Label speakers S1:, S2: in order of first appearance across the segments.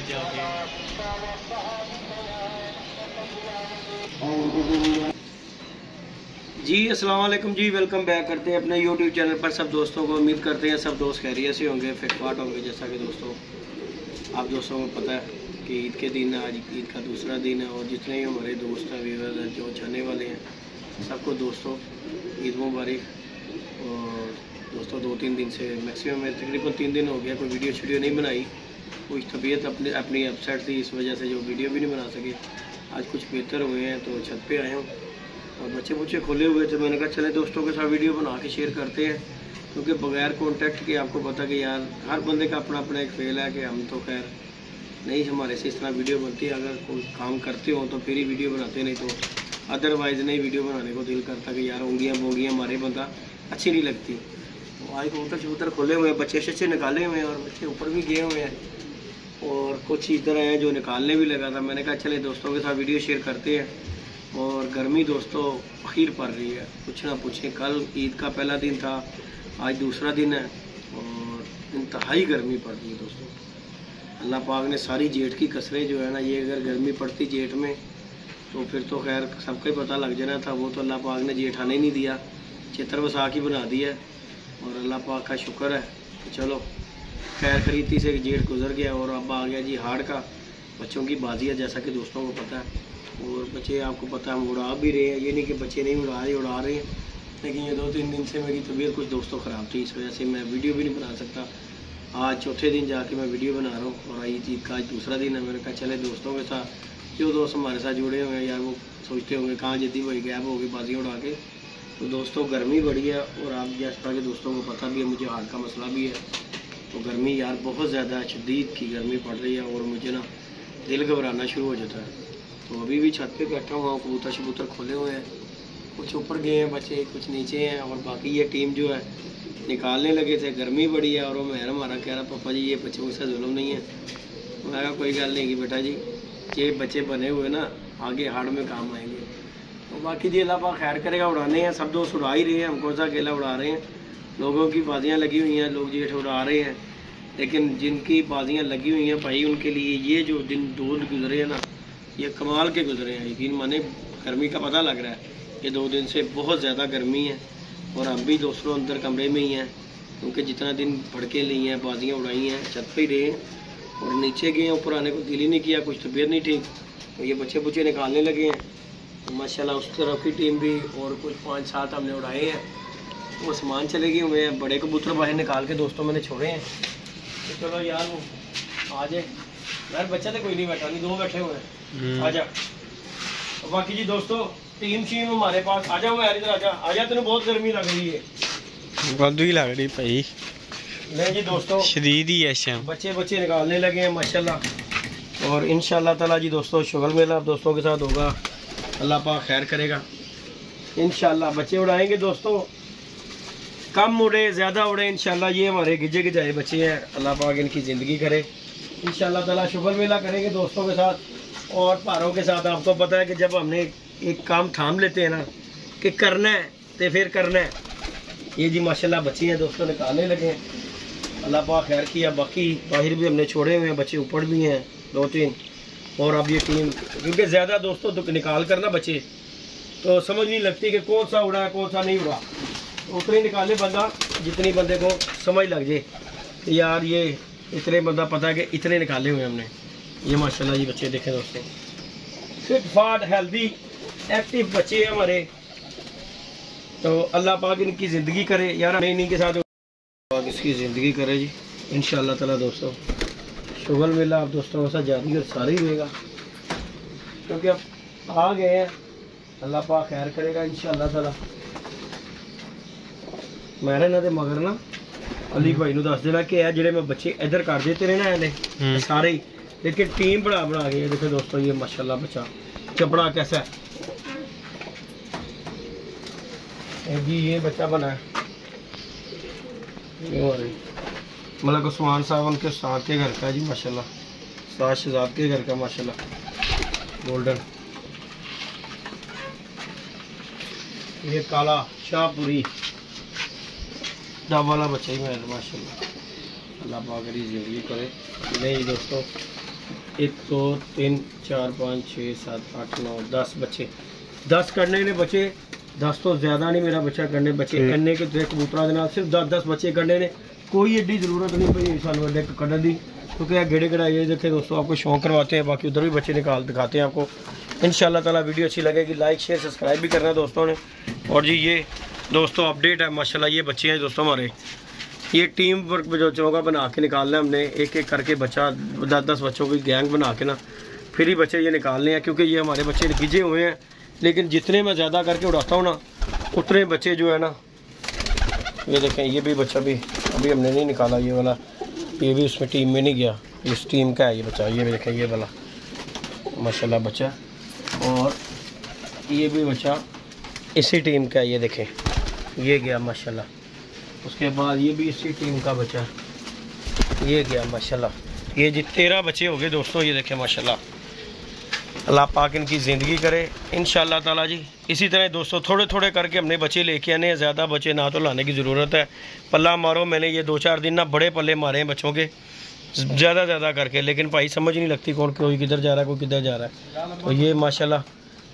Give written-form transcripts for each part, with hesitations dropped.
S1: जी अस्सलाम वालेकुम जी, welcome back करते हैं अपने यूट्यूब चैनल पर सब दोस्तों को। उम्मीद करते हैं सब दोस्त खैरियत से होंगे, फिटफाट होंगे। जैसा कि दोस्तों आप दोस्तों को पता है कि ईद के दिन, आज ईद का दूसरा दिन है, और जितने ही हमारे दोस्त हैं, व्यूअर्स हैं जो जाने वाले हैं, सबको दोस्तों ईद मुबारक। और दोस्तों 2-3 दिन से मैक्सिमम मेरे तकरीबन 3 दिन हो गया कोई वीडियो नहीं बनाई। कुछ तबीयत अपनी अपसेट थी, इस वजह से जो वीडियो भी नहीं बना सके। आज कुछ बेहतर हुए हैं तो छत पे आए हूँ और बच्चे खोले हुए थे। मैंने कहा चले दोस्तों के साथ वीडियो बना के शेयर करते हैं, क्योंकि बगैर कॉन्टैक्ट के आपको पता कि यार हर बंदे का अपना अपना एक फेल है कि हम तो खैर नहीं, हमारे से इस तरह वीडियो बनती है। अगर कोई काम करते हो तो फिर ही वीडियो बनाते, नहीं तो अदरवाइज़ नहीं वीडियो बनाने को दिल करता कि यार उंगलियाँ बोंगियाँ हमारे बंदा अच्छी नहीं लगती। तो आज कबूतर खोले हुए हैं, बच्चे निकाले हुए हैं और बच्चे ऊपर भी गए हुए हैं, और कुछ इधर हैं जो निकालने भी लगा था। मैंने कहा चले दोस्तों के साथ वीडियो शेयर करते हैं। और गर्मी दोस्तों अखीर पड़ रही है, कुछ ना पूछें। कल ईद का पहला दिन था, आज दूसरा दिन है और इंतहाई गर्मी पड़ रही है दोस्तों। अल्लाह पाक ने सारी जेठ की कसरें जो है ना, ये अगर गर्मी पड़ती जेठ में तो फिर तो खैर सबको ही पता लग जाना था। वो तो अल्लाह पाक ने जेठ आने नहीं दिया, चित्र वसा की बना दी है। और अल्लाह पाक का शुक्र है कि चलो खैर खरीदी से जेठ गुजर गया और अब आ गया जी हाड़ का। बच्चों की बाजी है जैसा कि दोस्तों को पता है, और बच्चे आपको पता है हम उड़ा भी रहे हैं। ये नहीं कि बच्चे नहीं उड़ा रहे हैं, लेकिन ये 2-3 दिन से मेरी तबीयत कुछ दोस्तों ख़राब थी, इस वजह से मैं वीडियो भी नहीं बना सकता। आज चौथे दिन जाके मैं वीडियो बना रहा हूँ और ईद का आज दूसरा दिन है। मैंने कहा चले दोस्तों के साथ, जो दोस्त हमारे साथ जुड़े हुए हैं यार वो सोचते होंगे कहाँ जल्दी भाई गैप हो गई बाजी उड़ा के। तो दोस्तों गर्मी बढ़ी है, और आप जैसा कि दोस्तों को पता भी है मुझे हार्ट का मसला भी है। तो गर्मी यार बहुत ज़्यादा शदीद की गर्मी पड़ रही है और मुझे ना दिल घबराना शुरू हो जाता है। तो अभी भी छत पे बैठा हुआ हूँ, कबूतर खोले हुए हैं, कुछ ऊपर गए हैं बच्चे, कुछ नीचे हैं, और बाकी ये टीम जो है निकालने लगे थे। गर्मी बड़ी है और वो महर हमारा कह रहा पापा जी ये बच्चों के साथ जुल्म नहीं है। मैं कहा कोई गल नहीं कि बेटा जी, ये बच्चे बने हुए ना आगे हाड़ में काम आएंगे। तो बाकी जी अल्लाह पाक खैर करेगा। उड़ाने हैं, सब दोस्त उड़ा ही रहे हैं, हम कौन सा अकेला उड़ा रहे हैं। लोगों की बाजियाँ लगी हुई हैं, लोग जेठ उड़ा रहे हैं, लेकिन जिनकी बाजियाँ लगी हुई हैं भाई उनके लिए ये जो दिन 2 गुजरे हैं ना, ये कमाल के गुजरे हैं। यकीन माने गर्मी का पता लग रहा है, ये 2 दिन से बहुत ज़्यादा गर्मी है। और हम भी दोस्तों अंदर कमरे में ही हैं, क्योंकि जितना दिन फड़के ली हैं, बाजियाँ उड़ाई हैं, छत पे ही रहे हैं और नीचे गए हैं। ऊपर आने को दिल ही नहीं किया, कुछ तबीयत नहीं ठीक, तो ये बच्चे निकालने लगे हैं। तो माशाल्लाह उस तरफ की टीम भी और कुछ 5-7 हमने उड़ाए हैं, वो सामान चले गए हुए हैं। बड़े कबूतर बाहर निकाल के दोस्तों मैंने छोड़े हैं। तो चलो यार वो आ जाए यार, बच्चा तो कोई नहीं बैठा, नहीं 2 बैठे हुए हैं, आ जा। तो बाकी जी दोस्तों टीम हमारे पास आ जाओ यार, इधर आ जा, तेन बहुत गर्मी लग रही है।
S2: वादू ही लग रही भाई,
S1: नहीं जी दोस्तों
S2: शदीद ही है।
S1: बच्चे निकालने लगे हैं माशाल्लाह। और इंशाल्लाह ताला जी दोस्तों शुगर मेला दोस्तों के साथ होगा, अल्लाह पाक खैर करेगा इंशाल्लाह। बच्चे उड़ाएंगे दोस्तों, कम उड़े ज़्यादा उड़े इंशाल्लाह। ये हमारे गिजे गिजाए बच्चे हैं, अल्लाह पाक इनकी ज़िंदगी करे इंशाल्लाह ताला। शुगर मेला करेंगे दोस्तों के साथ और पारों के साथ। आपको पता है कि जब हमने एक काम थाम लेते हैं ना कि करना है तो फिर करना है। ये जी माशाल्लाह बच्चे हैं दोस्तों निकालने लगे हैं, अल्लाह पाक खैर किया। बाकी बाहर भी हमने छोड़े हुए हैं, बच्चे ऊपर भी हैं 2-3। और अब ये टीम, क्योंकि ज़्यादा दोस्तों तो निकाल कर ना बच्चे तो समझ नहीं लगती कि कौन सा उड़ा है कौन सा नहीं उड़ा। उतने निकाले बंदा जितनी बंदे को समझ लग जाए यार ये इतने बंदा पता है कि इतने निकाले हुए हमने। ये माशाल्लाह ये बच्चे देखें दोस्तों, फिट फाट हेल्दी एक्टिव बच्चे हैं हमारे। तो अल्लाह पाक इनकी ज़िंदगी करे यार, इन्हीं के साथ पाक इसकी ज़िंदगी करे जी इंशाल्लाह ताला। दोस्तों शुगर मेला आप दोस्तों के साथ जारी और सारी रहेगा, क्योंकि अब आ गए हैं, अल्लाह पाक खैर करेगा इंशाल्लाह ताला। मेरे ना मगर ना अली भाई नूं दस देना कि जेडे मैं बच्चे इधर कर देते रहे ना इन्हें सारे ही, लेकिन टीम बना गए। देखो दोस्तों ये माशाल्लाह बच्चा चपड़ा कैसा है जी, ये बच्चा बना है मतलब उस्मान साहब उनके साथ के घर का जी माशाल्लाह, साथ शहजाद के घर का माशाल्लाह गोल्डन। ये काला शाहपुरी डब वाला बच्चा ही मेरा माशाल्लाह, अल्लाह पाक की ज़िंदगी करे। नहीं दोस्तों 1 2 3 4 5 6 7 8 9 10 बच्चे 10 करने ने बचे 10 तो ज़्यादा नहीं मेरा बच्चा करने बच्चे करने के तो कबूतरा के नाल सिर्फ 10 बच्चे करने ने कोई एडी ज़रूरत नहीं भाई साल वे कढ़न की क्योंकि गेड़े कढ़ाई देखे दोस्तों आपको शौक करवाते हैं। बाकी उधर भी बच्चे निकाल दिखाते हैं आपको इंशाल्लाह ताला। वीडियो अच्छी लगेगी लाइक शेयर सब्सक्राइब भी करना दोस्तों ने। और जी ये दोस्तों अपडेट है माशाल्लाह ये बच्चे हैं दोस्तों हमारे ये टीम वर्क जो चौका बना के निकालना है हमने एक एक करके बच्चा 10-10 बच्चों की गैंग बना के ना फिर ही बच्चे ये निकालने हैं क्योंकि ये हमारे बच्चे गिजे हुए हैं। लेकिन जितने मैं ज़्यादा करके उड़ाता हूँ ना उतने बच्चे जो है ना ये देखें ये भी बच्चा भी अभी हमने नहीं निकाला ये वाला ये भी उसमें टीम में नहीं गया इस टीम का है ये बच्चा ये भी देखें ये वाला माशाल्लाह बच्चा और ये भी बच्चा इसी टीम का है ये देखें ये गया माशाल्लाह। उसके बाद ये भी इसी टीम का बच्चा ये गया माशाल्लाह। ये जी 13 बच्चे हो गए दोस्तों ये देखें माशाल्लाह। अल्लाह पाक इनकी ज़िंदगी करे इंशाल्लाह ताला जी। इसी तरह दोस्तों थोड़े थोड़े करके हमने बच्चे लेके आने हैं ज़्यादा बच्चे ना तो लाने की ज़रूरत है। पल्ला मारो मैंने ये 2-4 दिन ना बड़े पल्ले मारे हैं बच्चों के ज़्यादा करके लेकिन भाई समझ नहीं लगती कौन कोई किधर जा रहा है कोई किधर जा रहा है। तो ये माशाल्लाह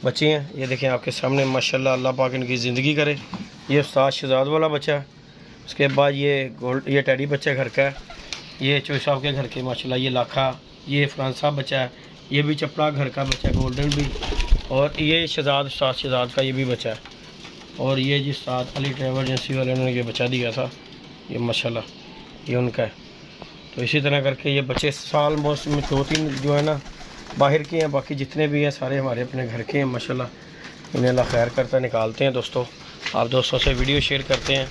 S1: बच्चे हैं ये देखें आपके सामने माशाल्लाह। अल्लाह पाक इनकी ज़िंदगी करे। ये उस्ताद शहजाद वाला बच्चा है। उसके बाद ये टैडी बच्चा घर का है ये चोई साहब के घर के माशाल्लाह। ये लाखा ये फरान साहब बच्चा है ये भी चपड़ा घर का बच्चा गोल्डन भी। और ये शहजाद उस्ताद शहजाद का ये भी बच्चा है। और ये जिस साथ अली ट्रैवल एजेंसी वाले ने ये बच्चा दिया था ये माशाल्लाह ये उनका है। तो इसी तरह करके ये बच्चे साल मोस्ट में 2-3 जो है ना बाहर के हैं बाकी जितने भी हैं सारे हमारे अपने घर के हैं माशाल्लाह। इन्हें अल्लाह खैर करता निकालते हैं दोस्तों। आप दोस्तों से वीडियो शेयर करते हैं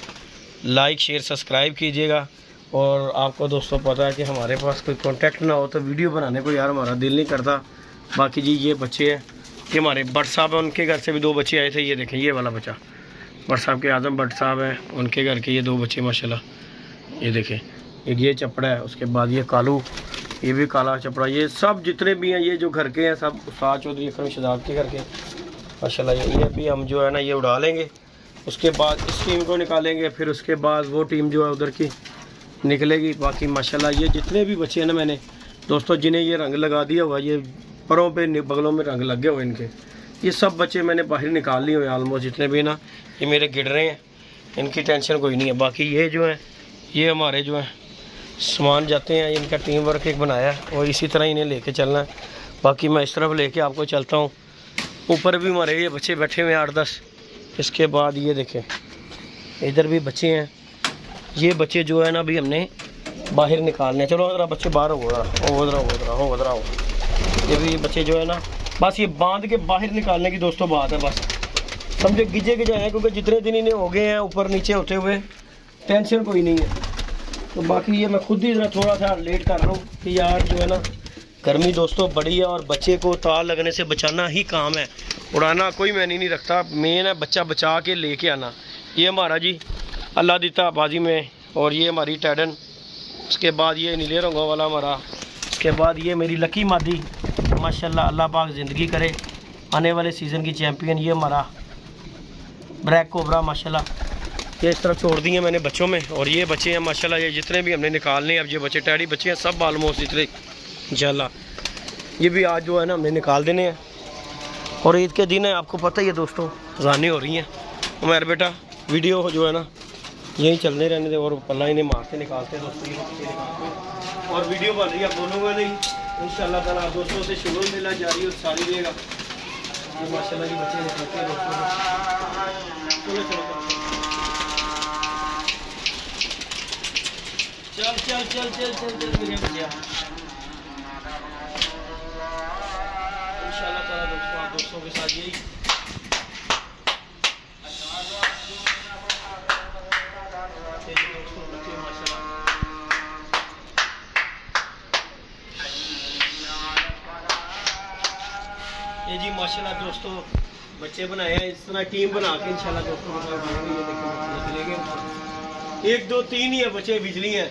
S1: लाइक शेयर सब्सक्राइब कीजिएगा। और आपको दोस्तों पता है कि हमारे पास कोई कांटेक्ट ना हो तो वीडियो बनाने को यार हमारा दिल नहीं करता। बाकी जी ये बच्चे हैं ये हमारे भट्ट साहब हैं उनके घर से भी 2 बच्चे आए थे ये देखें ये वाला बच्चा भट्ट साहब के आजम भट्ट साहब हैं उनके घर के ये 2 बच्चे माशाल्लाह। ये देखें एक ये चपड़ा है उसके बाद ये कालू ये भी काला चपड़ा ये सब जितने भी हैं ये जो घर के हैं सब उस्ताद चौधरी अकरम शहजाद के घर के माशाल्लाह। ये भी हम जो है ना ये उड़ा लेंगे उसके बाद इस टीम को निकालेंगे फिर उसके बाद वो टीम जो है उधर की निकलेगी। बाकी माशाल्लाह ये जितने भी बच्चे हैं ना मैंने दोस्तों जिन्हें ये रंग लगा दिया हुआ ये परों पे बगलों में रंग लगे हुए इनके ये सब बच्चे मैंने बाहर निकाल लिए हुए ऑलमोस्ट जितने भी ना ये मेरे गिर रहे हैं इनकी टेंशन कोई नहीं है। बाकी ये जो है ये हमारे जो है सामान जाते हैं इनका टीम वर्क एक बनाया है और इसी तरह इन्हें लेके चलना है। बाकी मैं इस तरफ लेके आपको चलता हूँ। ऊपर भी हमारे ये बच्चे बैठे हुए हैं 8-10। इसके बाद ये देखें इधर भी बच्चे हैं ये बच्चे जो है ना अभी हमने बाहर निकालने हैं। चलो ज़रा बच्चे बाहर हो रहा हो ये भी बच्चे जो है ना बस ये बांध के बाहर निकालने की दोस्तों बात है बस समझे गिजे के जाए क्योंकि जितने दिन इन्हें हो गए हैं ऊपर नीचे होते हुए टेंशन कोई नहीं है। तो बाकी ये मैं खुद ही थोड़ा सा लेट कर रहा हूँ कि यार जो है ना गर्मी दोस्तों बड़ी है और बच्चे को तार लगने से बचाना ही काम है। उड़ाना कोई मैंने नहीं रखता मेन है बच्चा बचा के लेके आना। ये हमारा जी अल्लाह दीता बाजी में और ये हमारी टैडन। उसके बाद ये नीले रंगों वाला हमारा। उसके बाद ये मेरी लकी मादी माशाल्लाह अल्लाह पाक ज़िंदगी करे आने वाले सीज़न की चैम्पियन। ये हमारा ब्लैक कोबरा माशाल्लाह ये इस तरह छोड़ दिए मैंने बच्चों में। और ये बच्चे हैं माशाल्लाह ये जितने भी हमने निकालने हैं अब ये बच्चे टैडी बच्चे हैं सब ऑलमोस्ट इतने इंशाल्लाह ये भी आज जो है ना हमने निकाल देने हैं। और ईद के दिन है आपको पता ही है दोस्तों अज़ानें हो रही हैं हमारे बेटा वीडियो जो है ना यहीं चलने रहने दे और पल्ला इन्हें मारते निकालते हैं दोस्तों ये बच्चे निकालते हैं और वीडियो बन रही है बोलूँगा नहीं इंशाल्लाह ताला दोस्तों से शुरू मिला जारी और सारी देगा माशाल्लाह ये बच्चे निकलते हैं दोस्तों। चल मेरे भैया इंशाल्लाह ताला दोस्तों आप दोस्तों के साथ यही ये जी माशाल्लाह दोस्तों बच्चे बनाए हैं इस तरह टीम बना के इंशाल्लाह दोस्तों ये 1 2 3 ही है बच्चे बिजली हैं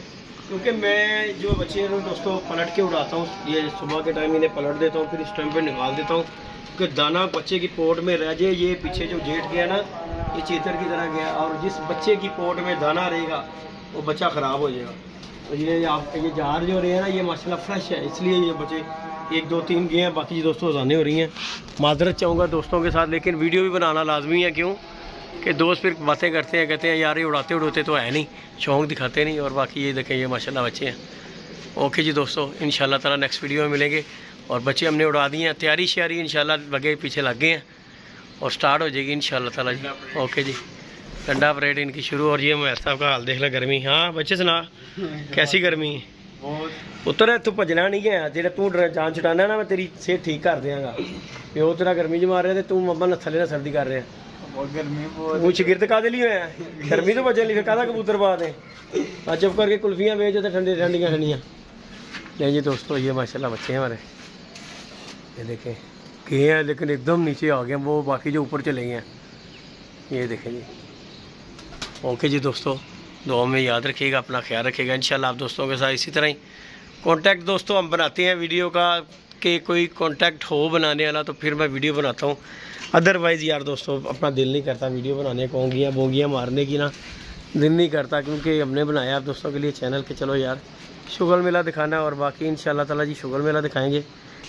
S1: क्योंकि मैं जो बच्चे हैं दोस्तों पलट के उड़ाता हूँ। ये सुबह के टाइम इन्हें पलट देता हूँ फिर इस टाइम पे निकाल देता हूँ कि दाना बच्चे की पोट में रह जाए। ये पीछे जो जेठ गया ना ये चेतर की तरह गया और जिस बच्चे की पोट में दाना रहेगा वो बच्चा ख़राब हो जाएगा। तो ये आप ये जार जो रहे हैं ना ये माशाल्लाह फ्रेश है इसलिए ये बच्चे 1 2 3 गए हैं, बाकी दोस्तों अजानें हो रही हैं। माजरत चाहूँगा दोस्तों के साथ, लेकिन वीडियो भी बनाना लाजमी है। क्यों कि दोस्त फिर बातें करते हैं, कहते हैं यार ये उड़ाते तो है नहीं, शौक दिखाते नहीं। और बाकी ये देखें, ये माशाल्लाह बच्चे हैं। ओके जी दोस्तों, इंशाल्लाह ताला नेक्स्ट वीडियो में मिलेंगे। और बच्चे हमने उड़ा दिए हैं, तैयारी श्यारी इंशाल्लाह लगे पीछे लग गए हैं और स्टार्ट हो जाएगी इंशाल्लाह ताला जी। ओके जी, ठंडा परेड इनकी शुरू। और ये मैर साहब का हाल देख ले, गर्मी। हाँ बच्चे सुना कैसी गर्मी है पुत्र। तू भजना नहीं गया, जो तू जान छुटाना ना, मैं तेरी सेहत ठीक कर देंगा। प्यो तेरा गर्मी च मार रहा, तू मम्मा न थले ना सर्दी कर रहा। वो शिगिरद का लिए होया गर्मी तो बचने लिए कहता कबूतर पा दे। चुप करके कुल्फियाँ बेच तो ठंडी ठंडियाँ ठंडियाँ। नहीं जी दोस्तों, ये माशाल्लाह बच्चे हैं हमारे, ये देखें गए हैं लेकिन एकदम नीचे आ गए, वो बाकी जो ऊपर चले गए हैं। ये देखें जी। ओके जी दोस्तों, दुआ में याद रखिएगा, अपना ख्याल रखिएगा। इंशाल्लाह आप दोस्तों के साथ इसी तरह ही कांटेक्ट दोस्तों हम बनाते हैं वीडियो का, कि कोई कांटेक्ट हो बनाने वाला तो फिर मैं वीडियो बनाता हूँ। अदरवाइज़ यार दोस्तों अपना दिल नहीं करता वीडियो बनाने, कोंगियाँ बोंगियाँ मारने की ना दिल नहीं करता, क्योंकि हमने बनाया आप दोस्तों के लिए चैनल के। चलो यार शुगर मेला दिखाना है, और बाकी इंशाल्लाह ताला जी शुगर मेला दिखाएंगे।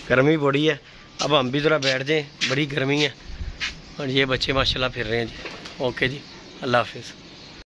S1: गर्मी बड़ी है, अब हम भी ज़रा बैठ जाएँ, बड़ी गर्मी है। और ये बच्चे माशाल्लाह फिर रहे हैं जी। ओके जी, अल्लाह हाफिज़।